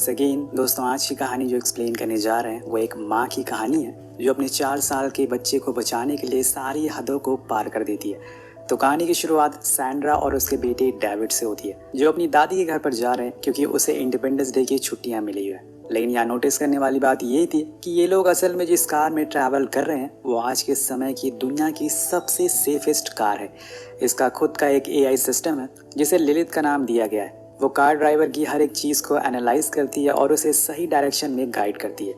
Again दोस्तों, आज की कहानी जो एक्सप्लेन करने जा रहे हैं वो एक माँ की कहानी है जो अपने 4 साल के बच्चे को बचाने के लिए सारी हदों को पार कर देती है। तो कहानी की शुरुआत सैंड्रा और उसके बेटे डेविड से होती है जो अपनी दादी के घर पर जा रहे हैं क्योंकि उसे इंडिपेंडेंस डे की छुट्टियां मिली हुई है। लेकिन यहाँ नोटिस करने वाली बात ये थी कि ये लोग असल में जिस कार में ट्रैवल कर रहे हैं वो आज के समय की दुनिया की सबसे सेफेस्ट कार है। इसका खुद का एक एआई सिस्टम है जिसे लिलित का नाम दिया गया है। वो कार ड्राइवर की हर एक चीज़ को एनालाइज करती है और उसे सही डायरेक्शन में गाइड करती है।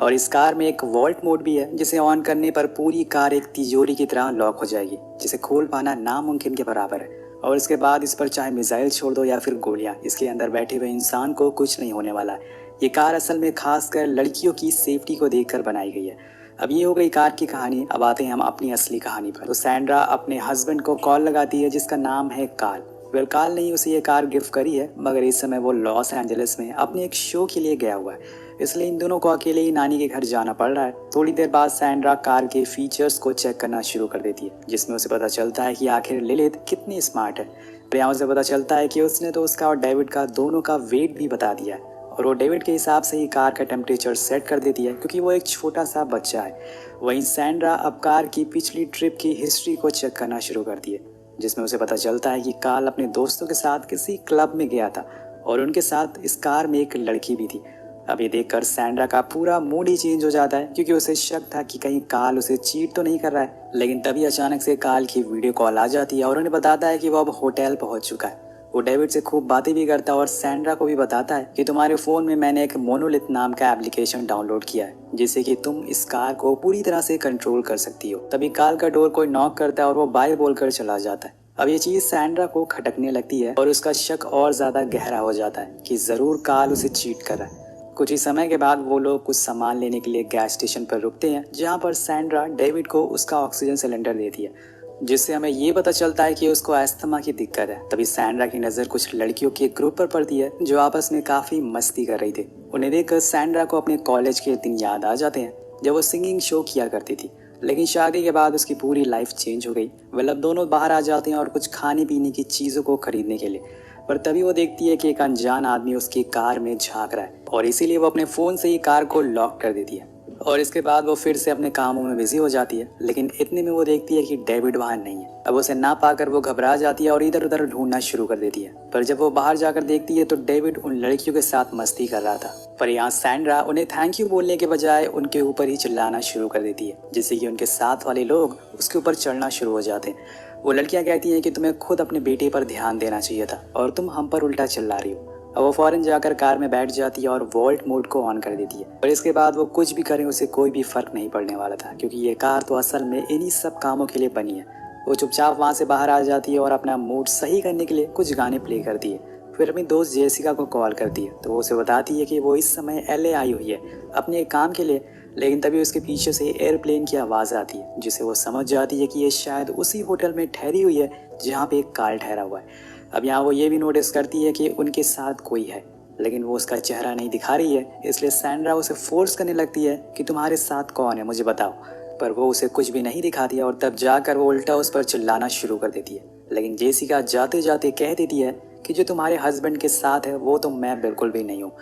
और इस कार में एक वॉल्ट मोड भी है जिसे ऑन करने पर पूरी कार एक तिजोरी की तरह लॉक हो जाएगी, जिसे खोल पाना नामुमकिन के बराबर है। और इसके बाद इस पर चाहे मिसाइल छोड़ दो या फिर गोलियां, इसके अंदर बैठे हुए इंसान को कुछ नहीं होने वाला है। ये कार असल में खासकर लड़कियों की सेफ्टी को देखकर बनाई गई है। अब ये हो गई कार की कहानी। अब आते हैं हम अपनी असली कहानी पर। तो सैंड्रा अपने हस्बैंड को कॉल लगाती है जिसका नाम है कार्ल। कार्ल ने उसे ये कार गिफ्ट करी है, मगर इस समय वो लॉस एंजलिस में अपने एक शो के लिए गया हुआ है, इसलिए इन दोनों को अकेले ही नानी के घर जाना पड़ रहा है। थोड़ी देर बाद सैंड्रा कार के फीचर्स को चेक करना शुरू कर देती है जिसमें उसे पता चलता है कि आखिर लिलित कितनी स्मार्ट है। और यहाँ उसे पता चलता है कि उसने तो उसका और डेविड का दोनों का वेट भी बता दिया है और वो डेविड के हिसाब से ही कार का टेम्परेचर सेट कर देती है क्योंकि वो एक छोटा सा बच्चा है। वहीं सैंड्रा अब कार की पिछली ट्रिप की हिस्ट्री को चेक करना शुरू करती है जिसमें उसे पता चलता है कि कार्ल अपने दोस्तों के साथ किसी क्लब में गया था और उनके साथ इस कार में एक लड़की भी थी। अब ये देखकर सैंड्रा का पूरा मूड ही चेंज हो जाता है क्योंकि उसे शक था कि कहीं कार्ल उसे चीट तो नहीं कर रहा है। लेकिन तभी अचानक से कार्ल की वीडियो कॉल आ जाती है और उन्हें बताता है कि वो अब होटल पहुंच चुका है। वो डेविड से खूब बातें भी करता है और सैंड्रा को भी बताता है कि तुम्हारे फ़ोन में मैंने एक मोनोलिथ नाम का एप्लीकेशन डाउनलोड किया है जिससे कि तुम इस कार को पूरी तरह से कंट्रोल कर सकती हो। तभी कार्ल का डोर कोई नॉक करता है और वो बाय बोलकर चला जाता है। अब ये चीज़ सैंड्रा को खटकने लगती है और उसका शक और ज़्यादा गहरा हो जाता है कि ज़रूर कार्ल उसे चीट कर रहा है। कुछ ही समय के बाद वो लोग कुछ सामान लेने के लिए गैस स्टेशन पर रुकते हैं जहाँ पर सैंड्रा डेविड को उसका ऑक्सीजन सिलेंडर देती है जिससे हमें ये पता चलता है कि उसको अस्थमा की दिक्कत है। तभी सैंड्रा की नज़र कुछ लड़कियों के ग्रुप पर पड़ती है जो आपस में काफ़ी मस्ती कर रही थी। उन्हें देखकर सैंड्रा को अपने कॉलेज के दिन याद आ जाते हैं जब वो सिंगिंग शो किया करती थी। लेकिन शादी के बाद उसकी पूरी लाइफ चेंज हो गई। वह अब दोनों बाहर आ जाते हैं और कुछ खाने पीने की चीज़ों को खरीदने के लिए, पर तभी वो देखती है कि एक अनजान आदमी उसकी कार में झांक रहा है और इसीलिए वो अपने फ़ोन से ही कार को लॉक कर देती है। और इसके बाद वो फिर से अपने कामों में बिजी हो जाती है। लेकिन इतने में वो देखती है कि डेविड वहाँ नहीं है। अब उसे ना पाकर वो घबरा जाती है और इधर उधर ढूंढना शुरू कर देती है, पर जब वो बाहर जाकर देखती है तो डेविड उन लड़कियों के साथ मस्ती कर रहा था। पर यहाँ सैंड्रा उन्हें थैंक यू बोलने के बजाय उनके ऊपर ही चिल्लाना शुरू कर देती है जिससे कि उनके साथ वाले लोग उसके ऊपर चढ़ना शुरू हो जाते हैं। वो लड़कियाँ कहती हैं कि तुम्हें खुद अपने बेटे पर ध्यान देना चाहिए था और तुम हम पर उल्टा चिल्ला रही हो। अब वो फौरन जाकर कार में बैठ जाती है और वॉल्ट मोड को ऑन कर देती है। और इसके बाद वो कुछ भी करें उसे कोई भी फर्क नहीं पड़ने वाला था क्योंकि ये कार तो असल में इन्हीं सब कामों के लिए बनी है। वो चुपचाप वहाँ से बाहर आ जाती है और अपना मूड सही करने के लिए कुछ गाने प्ले करती है। फिर अपनी दोस्त जेसिका को कॉल करती है तो वो उसे बताती है कि वो इस समय LA आई हुई है अपने एक काम के लिए। लेकिन तभी उसके पीछे से एयरप्लेन की आवाज़ आती है जिसे वो समझ जाती है कि ये शायद उसी होटल में ठहरी हुई है जहाँ पे एक कार ठहरा हुआ है। अब यहाँ वो ये भी नोटिस करती है कि उनके साथ कोई है, लेकिन वो उसका चेहरा नहीं दिखा रही है, इसलिए सैंड्रा उसे फोर्स करने लगती है कि तुम्हारे साथ कौन है मुझे बताओ। पर वो उसे कुछ भी नहीं दिखाती है और तब जाकर वो उल्टा उस पर चिल्लाना शुरू कर देती है। लेकिन जेसिका जाते जाते कह देती है कि जो तुम्हारे हस्बैंड के साथ है वो तो मैं बिल्कुल भी नहीं हूँ,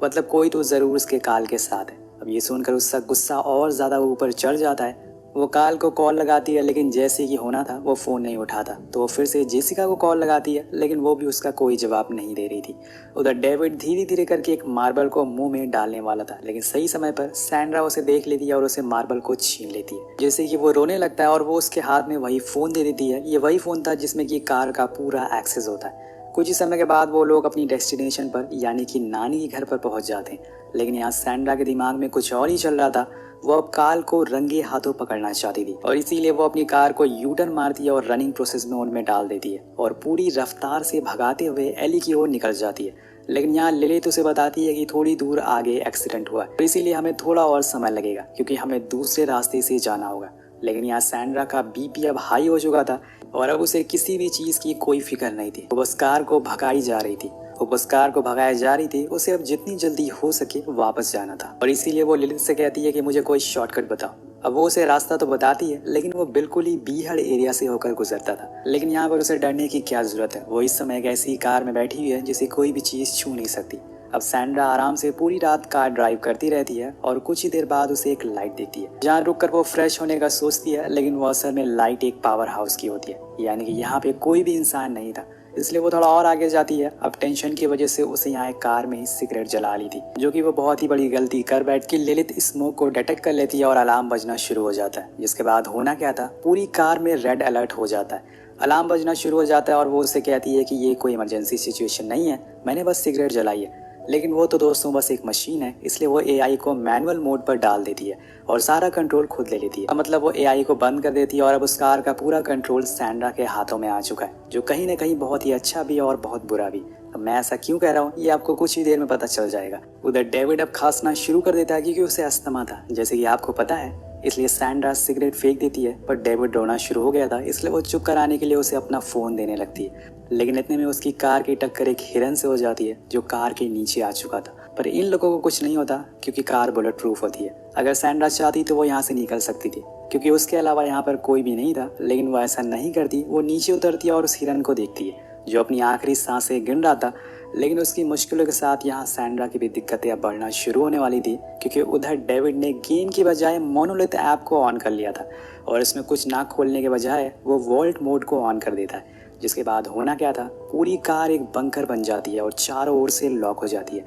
मतलब कोई तो ज़रूर उसके काल के साथ है। अब ये सुनकर उसका गुस्सा और ज़्यादा ऊपर चढ़ जाता है। वो काल को कॉल लगाती है लेकिन जैसे कि होना था वो फ़ोन नहीं उठाता, तो वो फिर से जेसिका को कॉल लगाती है लेकिन वो भी उसका कोई जवाब नहीं दे रही थी। उधर डेविड धीरे धीरे करके एक मार्बल को मुंह में डालने वाला था, लेकिन सही समय पर सैंड्रा उसे देख लेती है और उसे मार्बल को छीन लेती है। जैसे कि वो रोने लगता है और वो उसके हाथ में वही फ़ोन दे देती है। ये वही फ़ोन था जिसमें कि कार का पूरा एक्सेस होता है। कुछ ही समय के बाद वो लोग अपनी डेस्टिनेशन पर यानी कि नानी के घर पर पहुंच जाते हैं। लेकिन यहाँ सैंड्रा के दिमाग में कुछ और ही चल रहा था। वो अब कार्ल को रंगे हाथों पकड़ना चाहती थी और इसीलिए वो अपनी कार को यूटर्न मारती है और रनिंग प्रोसेस में उनमें डाल देती है और पूरी रफ्तार से भगाते हुए एली की ओर निकल जाती है। लेकिन यहाँ लिलित उसे बताती है कि थोड़ी दूर आगे एक्सीडेंट हुआ है, इसीलिए हमें थोड़ा और समय लगेगा क्योंकि हमें दूसरे रास्ते से जाना होगा। लेकिन यहाँ सैंड्रा का BP अब हाई हो चुका था और अब उसे किसी भी चीज़ की कोई फिक्र नहीं थी। वो बस कार को भगाई जा रही थी। वो बस कार को भगाए जा रही थी। उसे अब जितनी जल्दी हो सके वापस जाना था और इसीलिए वो लिलित से कहती है कि मुझे कोई शॉर्टकट बताओ। अब वो उसे रास्ता तो बताती है लेकिन वो बिल्कुल ही बीहड़ एरिया से होकर गुजरता था। लेकिन यहाँ पर उसे डरने की क्या जरूरत है, वो इस समय एक ऐसी कार में बैठी हुई है जिसे कोई भी चीज़ छू नहीं सकती। अब सैंड्रा आराम से पूरी रात कार ड्राइव करती रहती है और कुछ ही देर बाद उसे एक लाइट दिखती है, जहाँ रुककर वो फ्रेश होने का सोचती है, लेकिन वो असल में लाइट एक पावर हाउस की होती है, यानी कि यहाँ पे कोई भी इंसान नहीं था। इसलिए वो थोड़ा और आगे जाती है। अब टेंशन की वजह से उसे यहाँ एक कार में ही सिगरेट जला ली थी, जो कि वो बहुत ही बड़ी गलती कर बैठ के लिलित स्मोक को डिटेक्ट कर लेती है और अलार्म बजना शुरू हो जाता है। जिसके बाद होना क्या था, पूरी कार में रेड अलर्ट हो जाता है, अलार्म बजना शुरू हो जाता है और वो उससे कहती है कि ये कोई इमरजेंसी सिचुएशन नहीं है, मैंने बस सिगरेट जलाई है। लेकिन वो तो दोस्तों बस एक मशीन है, इसलिए वो एआई को मैनुअल मोड पर डाल देती है और सारा कंट्रोल खुद ले लेती है। मतलब वो एआई को बंद कर देती है और अब उस कार का पूरा कंट्रोल सैंड्रा के हाथों में आ चुका है, जो कहीं ना कहीं बहुत ही अच्छा भी और बहुत बुरा भी। अब मैं ऐसा क्यों कह रहा हूँ ये आपको कुछ ही देर में पता चल जाएगा। उधर डेविड अब खांसना शुरू कर देता है क्योंकि उसे अस्थमा था, जैसे कि आपको पता है। इसलिए सैंड्रा सिगरेट फेंक देती है, पर डेविड रोना शुरू हो गया था, इसलिए वो चुप कराने के लिए उसे अपना फ़ोन देने लगती है। लेकिन इतने में उसकी कार की टक्कर एक हिरन से हो जाती है, जो कार के नीचे आ चुका था। पर इन लोगों को कुछ नहीं होता क्योंकि कार बुलेट प्रूफ होती है। अगर सैंड्रा चाहती तो वो यहाँ से निकल सकती थी, क्योंकि उसके अलावा यहाँ पर कोई भी नहीं था। लेकिन वो ऐसा नहीं करती, वो नीचे उतरती है और उस हिरन को देखती है, जो अपनी आखिरी सांसें गिन रहा था। लेकिन उसकी मुश्किलों के साथ यहाँ सैंड्रा की भी दिक्कतें अब बढ़ना शुरू होने वाली थी, क्योंकि उधर डेविड ने गेम की बजाय मोनोलिथ ऐप को ऑन कर लिया था और इसमें कुछ ना खोलने के बजाय वो वॉल्ट मोड को ऑन कर देता है। जिसके बाद होना क्या था, पूरी कार एक बंकर बन जाती है और चारों ओर से लॉक हो जाती है।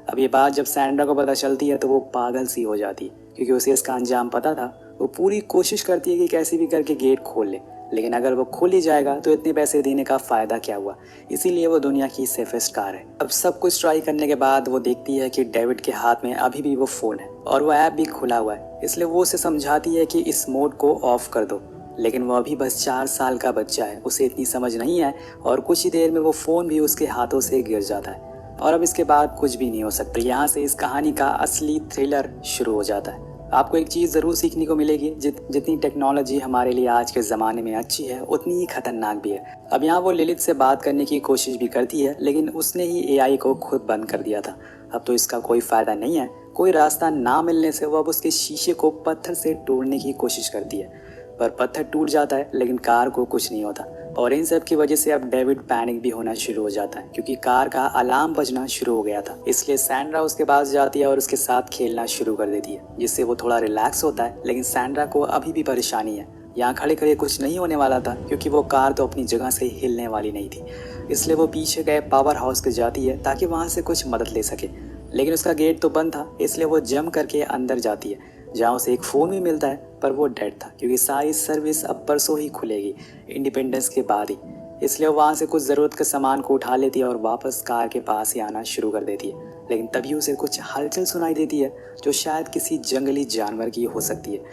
अब ये बात जब सैंड्रा को पता चलती है तो वो पागल सी हो जाती है, क्योंकि उसे इसका अंजाम पता था। वो पूरी कोशिश करती है कि कैसे भी करके गेट खोल ले, लेकिन अगर वो खोल ही जाएगा तो इतने पैसे देने का फ़ायदा क्या हुआ। इसीलिए वो दुनिया की सेफेस्ट कार है। अब सब कुछ ट्राई करने के बाद वो देखती है कि डेविड के हाथ में अभी भी वो फ़ोन है और वो ऐप भी खुला हुआ है। इसलिए वो उसे समझाती है कि इस मोड को ऑफ कर दो, लेकिन वो अभी बस 4 साल का बच्चा है, उसे इतनी समझ नहीं है। और कुछ ही देर में वो फ़ोन भी उसके हाथों से गिर जाता है और अब इसके बाद कुछ भी नहीं हो सकता। यहाँ से इस कहानी का असली थ्रिलर शुरू हो जाता है। आपको एक चीज़ ज़रूर सीखने को मिलेगी, जितनी टेक्नोलॉजी हमारे लिए आज के ज़माने में अच्छी है, उतनी ही खतरनाक भी है। अब यहाँ वो लिलित से बात करने की कोशिश भी करती है, लेकिन उसने ही एआई को खुद बंद कर दिया था। अब तो इसका कोई फ़ायदा नहीं है। कोई रास्ता ना मिलने से वो अब उसके शीशे को पत्थर से तोड़ने की कोशिश करती है, पर पत्थर टूट जाता है, लेकिन कार को कुछ नहीं होता। और इन सब की वजह से अब डेविड पैनिक भी होना शुरू हो जाता है, क्योंकि कार का अलार्म बजना शुरू हो गया था। इसलिए सैंड्रा उसके पास जाती है और उसके साथ खेलना शुरू कर देती है, जिससे वो थोड़ा रिलैक्स होता है। लेकिन सैंड्रा को अभी भी परेशानी है। यहाँ खड़े खड़े कुछ नहीं होने वाला था, क्योंकि वो कार तो अपनी जगह से हिलने वाली नहीं थी। इसलिए वो पीछे गए पावर हाउस पे जाती है ताकि वहाँ से कुछ मदद ले सके। लेकिन उसका गेट तो बंद था, इसलिए वो जंप करके अंदर जाती है, जहाँ उसे एक फ़ोन भी मिलता है, पर वो डेड था, क्योंकि सारी सर्विस अब परसों ही खुलेगी, इंडिपेंडेंस के बाद ही। इसलिए वो वहाँ से कुछ ज़रूरत के सामान को उठा लेती है और वापस कार के पास ही आना शुरू कर देती है। लेकिन तभी उसे कुछ हलचल सुनाई देती है, जो शायद किसी जंगली जानवर की हो सकती है।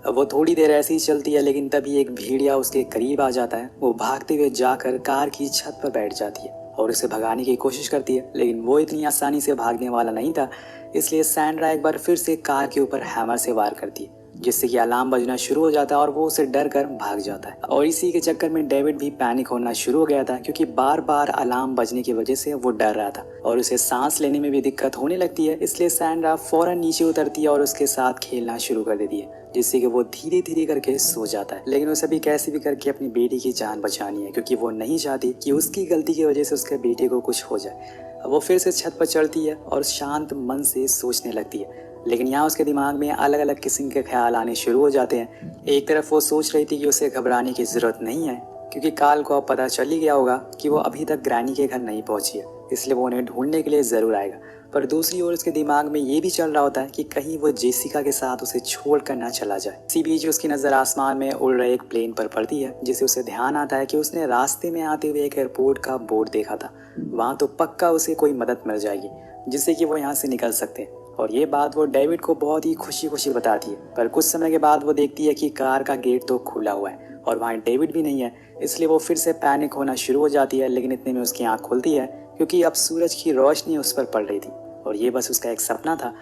अब वो थोड़ी देर ऐसे ही चलती है, लेकिन तभी एक भेड़िया उसके करीब आ जाता है। वो भागते हुए जाकर कार की छत पर बैठ जाती है और उसे भगाने की कोशिश करती है, लेकिन वो इतनी आसानी से भागने वाला नहीं था। इसलिए सैंड्रा एक बार फिर से कार के ऊपर हैमर से वार करती है, जिससे कि अलार्म बजना शुरू हो जाता है और वो उसे डर कर भाग जाता है। और इसी के चक्कर में डेविड भी पैनिक होना शुरू हो गया था, क्योंकि बार बार अलार्म बजने की वजह से वो डर रहा था और उसे सांस लेने में भी दिक्कत होने लगती है। इसलिए सैंड्रा फौरन नीचे उतरती है और उसके साथ खेलना शुरू कर देती है, जिससे कि वो धीरे धीरे करके सो जाता है। लेकिन उसे भी कैसे भी करके अपनी बेटी की जान बचानी है, क्योंकि वो नहीं चाहती कि उसकी गलती की वजह से उसके बेटे को कुछ हो जाए। अब वो फिर से छत पर चढ़ती है और शांत मन से सोचने लगती है। लेकिन यहाँ उसके दिमाग में अलग अलग किस्म के ख्याल आने शुरू हो जाते हैं। एक तरफ वो सोच रही थी कि उसे घबराने की ज़रूरत नहीं है, क्योंकि काल को अब पता चल ही गया होगा कि वो अभी तक ग्रैनी के घर नहीं पहुंची है, इसलिए वो उन्हें ढूंढने के लिए ज़रूर आएगा। पर दूसरी ओर उसके दिमाग में ये भी चल रहा होता है कि कहीं वो जेसिका के साथ उसे छोड़ कर ना चला जाए। इसी बीच उसकी नज़र आसमान में उड़ रहे एक प्लेन पर पड़ती है, जिससे उसे ध्यान आता है कि उसने रास्ते में आते हुए एक एयरपोर्ट का बोर्ड देखा था। वहाँ तो पक्का उसे कोई मदद मिल जाएगी, जिससे कि वो यहाँ से निकल सकते हैं। और ये बात वो डेविड को बहुत ही खुशी खुशी बताती है। पर कुछ समय के बाद वो देखती है कि कार का गेट तो खुला हुआ है और वहाँ डेविड भी नहीं है। इसलिए वो फिर से पैनिक होना शुरू हो जाती है। लेकिन इतने में उसकी आँख खुलती है, क्योंकि अब सूरज की रोशनी उस पर पड़ रही थी और ये बस उसका एक सपना था।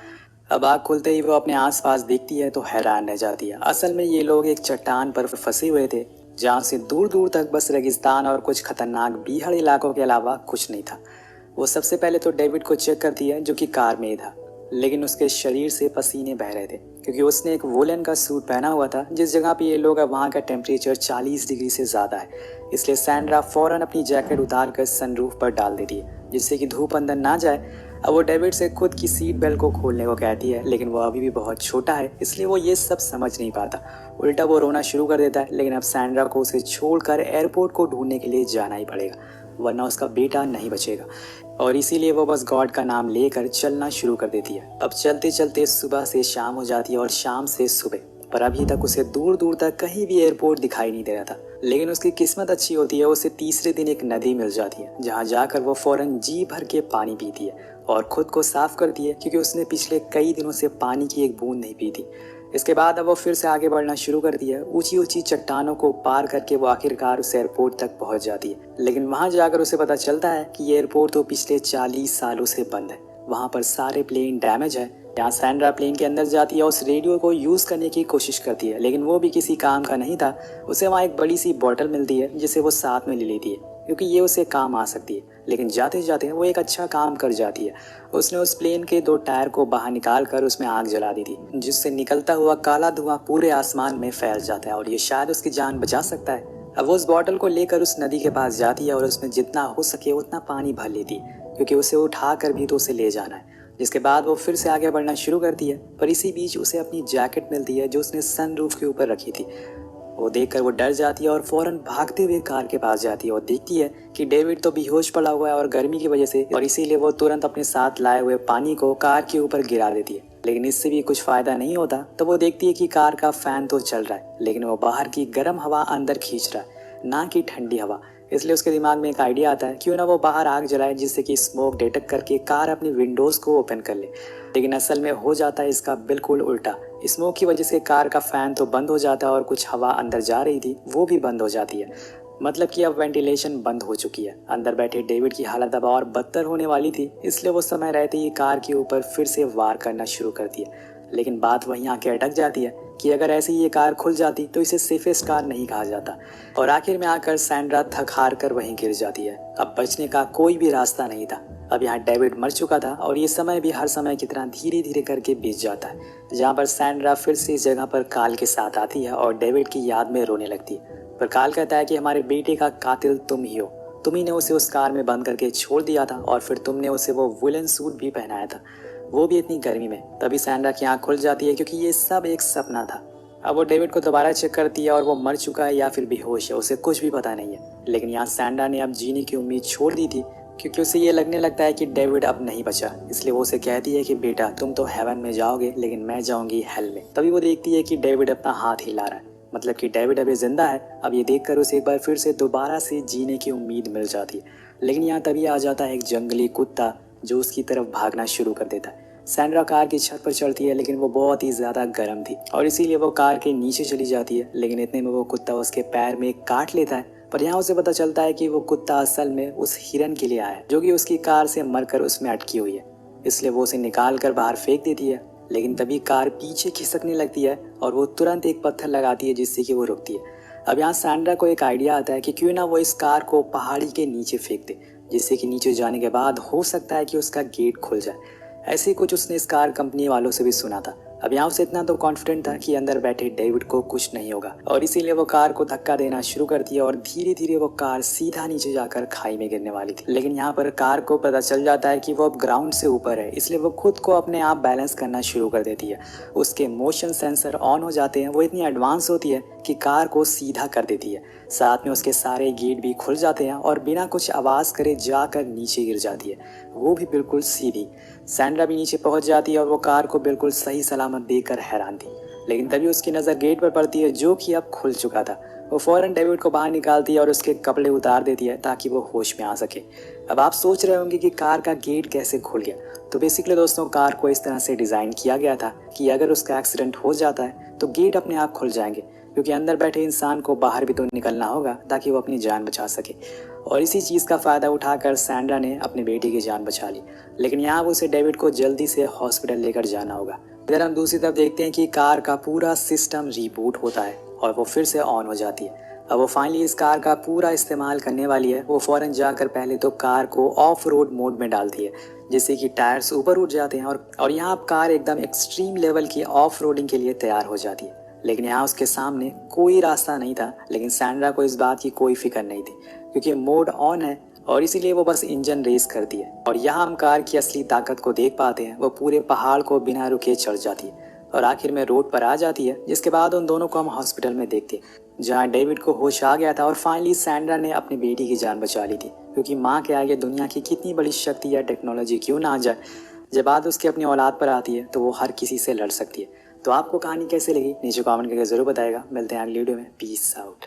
अब आँख खुलते ही वो अपने आसपास देखती है तो हैरान रह जाती है। असल में ये लोग एक चट्टान पर फंसे हुए थे, जहाँ से दूर दूर तक बस रेगिस्तान और कुछ खतरनाक बीहड़ इलाकों के अलावा कुछ नहीं था। वो सबसे पहले तो डेविड को चेक करती है, जो कि कार में ही था, लेकिन उसके शरीर से पसीने बह रहे थे, क्योंकि उसने एक वोलन का सूट पहना हुआ था। जिस जगह पे ये लोग, अब वहाँ का टेम्परेचर 40 डिग्री से ज़्यादा है। इसलिए सैंड्रा फ़ौरन अपनी जैकेट उतार कर सनरूफ पर डाल देती है, जिससे कि धूप अंदर ना जाए। अब वो डेविड से खुद की सीट बेल्ट को खोलने को कहती है, लेकिन वो अभी भी बहुत छोटा है, इसलिए वो ये सब समझ नहीं पाता। उल्टा वो रोना शुरू कर देता है, लेकिन अब सैंड्रा को उसे छोड़कर एयरपोर्ट को ढूंढने के लिए जाना ही पड़ेगा, वरना उसका बेटा नहीं बचेगा। और इसीलिए वो बस गॉड का नाम लेकर चलना शुरू कर देती है। अब चलते चलते सुबह से शाम हो जाती है और शाम से सुबह, पर अभी तक उसे दूर दूर तक कहीं भी एयरपोर्ट दिखाई नहीं दे रहा था। लेकिन उसकी किस्मत अच्छी होती है, उसे तीसरे दिन एक नदी मिल जाती है, जहाँ जाकर वो फौरन जी भर के पानी पीती है और खुद को साफ करती है, क्योंकि उसने पिछले कई दिनों से पानी की एक बूंद नहीं पी थी। इसके बाद अब वो फिर से आगे बढ़ना शुरू करती है। ऊंची ऊंची चट्टानों को पार करके वो आखिरकार उस एयरपोर्ट तक पहुंच जाती है। लेकिन वहां जाकर उसे पता चलता है कि ये एयरपोर्ट तो पिछले 40 सालों से बंद है। वहां पर सारे प्लेन डैमेज है। यहाँ सैंड्रा प्लेन के अंदर जाती है, उस रेडियो को यूज करने की कोशिश करती है, लेकिन वो भी किसी काम का नहीं था। उसे वहाँ एक बड़ी सी बॉटल मिलती है, जिसे वो साथ में ले लेती है, क्योंकि ये उसे काम आ सकती है। लेकिन जाते जाते वो एक अच्छा काम कर जाती है। उसने उस प्लेन के 2 टायर को बाहर निकाल कर उसमें आग जला दी थी, जिससे निकलता हुआ काला धुआं पूरे आसमान में फैल जाता है और ये शायद उसकी जान बचा सकता है। अब वो उस बॉटल को लेकर उस नदी के पास जाती है और उसमें जितना हो सके उतना पानी भर लेती है, क्योंकि उसे उठा कर भी तो उसे ले जाना है। जिसके बाद वो फिर से आगे बढ़ना शुरू करती है, पर इसी बीच उसे अपनी जैकेट मिलती है, जो उसने सनरूफ के ऊपर रखी थी। वो देखकर वो डर जाती है और फौरन भागते हुए कार के पास जाती है और देखती है कि डेविड तो बेहोश पड़ा हुआ है और गर्मी की वजह से, और इसीलिए वो तुरंत अपने साथ लाए हुए पानी को कार के ऊपर गिरा देती है। लेकिन इससे भी कुछ फायदा नहीं होता। तो वो देखती है कि कार का फैन तो चल रहा है, लेकिन वो बाहर की गर्म हवा अंदर खींच रहा है, ना कि ठंडी हवा। इसलिए उसके दिमाग में एक आइडिया आता है, क्यों ना वो बाहर आग जलाए, जिससे कि स्मोक डिटेक्ट करके कार अपनी विंडोज को ओपन कर ले। लेकिन असल में हो जाता है इसका बिल्कुल उल्टा। स्मोक की वजह से कार का फैन तो बंद हो जाता है और कुछ हवा अंदर जा रही थी वो भी बंद हो जाती है। मतलब कि अब वेंटिलेशन बंद हो चुकी है। अंदर बैठे डेविड की हालत अब और बदतर होने वाली थी, इसलिए वो समय रहते ही कार के ऊपर फिर से वार करना शुरू करती है। लेकिन बात वहीं आके अटक जाती है कि अगर ऐसे ही ये कार खुल जाती तो इसे सेफेस्ट कार नहीं कहा जाता। और आखिर में आकर सैंड्रा थक हार कर वहीं गिर जाती है। अब बचने का कोई भी रास्ता नहीं था। अब यहाँ डेविड मर चुका था और ये समय भी हर समय की तरह धीरे धीरे करके बीत जाता है, जहाँ पर सैंड्रा फिर से इस जगह पर काल के साथ आती है और डेविड की याद में रोने लगती है। पर काल कहता है कि हमारे बेटे का कातिल तुम ही हो, तुम ही ने उसे उस कार में बंद करके छोड़ दिया था और फिर तुमने उसे वो वुलन सूट भी पहनाया था, वो भी इतनी गर्मी में। तभी सैंड्रा की आँख खुल जाती है, क्योंकि ये सब एक सपना था। अब वो डेविड को दोबारा चेक करती है और वो मर चुका है या फिर बेहोश है, उसे कुछ भी पता नहीं है। लेकिन यहाँ सैंड्रा ने अब जीने की उम्मीद छोड़ दी थी, क्योंकि उसे ये लगने लगता है कि डेविड अब नहीं बचा। इसलिए वो उसे कहती है कि बेटा तुम तो हेवन में जाओगे, लेकिन मैं जाऊंगी हेल में। तभी वो देखती है कि डेविड अपना हाथ हिला रहा है, मतलब कि डेविड अभी जिंदा है। अब ये देखकर उसे एक बार फिर से दोबारा से जीने की उम्मीद मिल जाती है। लेकिन यहाँ तभी आ जाता है एक जंगली कुत्ता, जो उसकी तरफ भागना शुरू कर देता है। सैंड्रा कार की छत पर चढ़ती है, लेकिन वो बहुत ही ज़्यादा गर्म थी और इसीलिए वो कार के नीचे चली जाती है। लेकिन इतने में वो कुत्ता उसके पैर में काट लेता है। पर यहाँ उसे पता चलता है कि वो कुत्ता असल में उस हिरन के लिए आया है, जो कि उसकी कार से मरकर उसमें अटकी हुई है। इसलिए वो उसे निकाल कर बाहर फेंक देती है। लेकिन तभी कार पीछे खिसकने लगती है और वो तुरंत एक पत्थर लगाती है, जिससे कि वो रुकती है। अब यहाँ सैंड्रा को एक आइडिया आता है कि क्यों ना वो इस कार को पहाड़ी के नीचे फेंक दे, जिससे कि नीचे जाने के बाद हो सकता है कि उसका गेट खुल जाए। ऐसे ही कुछ उसने इस कार कंपनी वालों से भी सुना था। अब यहाँ उसे इतना तो कॉन्फिडेंट था कि अंदर बैठे डेविड को कुछ नहीं होगा, और इसीलिए वो कार को धक्का देना शुरू करती है और धीरे धीरे वो कार सीधा नीचे जाकर खाई में गिरने वाली थी। लेकिन यहाँ पर कार को पता चल जाता है कि वो अब ग्राउंड से ऊपर है, इसलिए वो खुद को अपने आप बैलेंस करना शुरू कर देती है। उसके मोशन सेंसर ऑन हो जाते हैं। वो इतनी एडवांस होती है कि कार को सीधा कर देती है। साथ में उसके सारे गेट भी खुल जाते हैं और बिना कुछ आवाज़ करे जाकर नीचे गिर जाती है, वो भी बिल्कुल सीधी। सैंड्रा भी नीचे पहुंच जाती है और वो कार को बिल्कुल सही सलामत देखकर हैरान थी। लेकिन तभी उसकी नज़र गेट पर पड़ती है, जो कि अब खुल चुका था। वो फौरन डेविड को बाहर निकालती है और उसके कपड़े उतार देती है, ताकि वो होश में आ सके। अब आप सोच रहे होंगे कि कार का गेट कैसे खुल गया। तो बेसिकली दोस्तों, कार को इस तरह से डिज़ाइन किया गया था कि अगर उसका एक्सीडेंट हो जाता है तो गेट अपने आप खुल जाएंगे, क्योंकि अंदर बैठे इंसान को बाहर भी तो निकलना होगा ताकि वो अपनी जान बचा सके। और इसी चीज़ का फ़ायदा उठाकर सैंड्रा ने अपने बेटे की जान बचा ली। लेकिन यहाँ उसे डेविड को जल्दी से हॉस्पिटल लेकर जाना होगा। इधर हम दूसरी तरफ देखते हैं कि कार का पूरा सिस्टम रिबूट होता है और वो फिर से ऑन हो जाती है। अब वो फाइनली इस कार का पूरा इस्तेमाल करने वाली है। वो फ़ौरन जाकर पहले तो कार को ऑफ रोड मोड में डालती है, जिससे कि टायर्स ऊपर उठ जाते हैं और यहाँ कार एकदम एक्सट्रीम लेवल की ऑफ रोडिंग के लिए तैयार हो जाती है। लेकिन यहाँ उसके सामने कोई रास्ता नहीं था। लेकिन सैंड्रा को इस बात की कोई फिक्र नहीं थी, क्योंकि मोड ऑन है और इसीलिए वो बस इंजन रेस करती है। और यहाँ हम कार की असली ताकत को देख पाते हैं। वो पूरे पहाड़ को बिना रुके चढ़ जाती है और आखिर में रोड पर आ जाती है, जिसके बाद उन दोनों को हम हॉस्पिटल में देखते हैं, जहाँ डेविड को होश आ गया था और फाइनली सैंड्रा ने अपनी बेटी की जान बचा ली थी। क्योंकि माँ के आगे दुनिया की कितनी बड़ी शक्ति या टेक्नोलॉजी क्यों ना आ जाए, जब बात उसकी अपनी औलाद पर आती है तो वो हर किसी से लड़ सकती है। तो आपको कहानी कैसे लगी नीचे कमेंट करके ज़रूर बताएगा। मिलते हैं अगली वीडियो में। Peace out.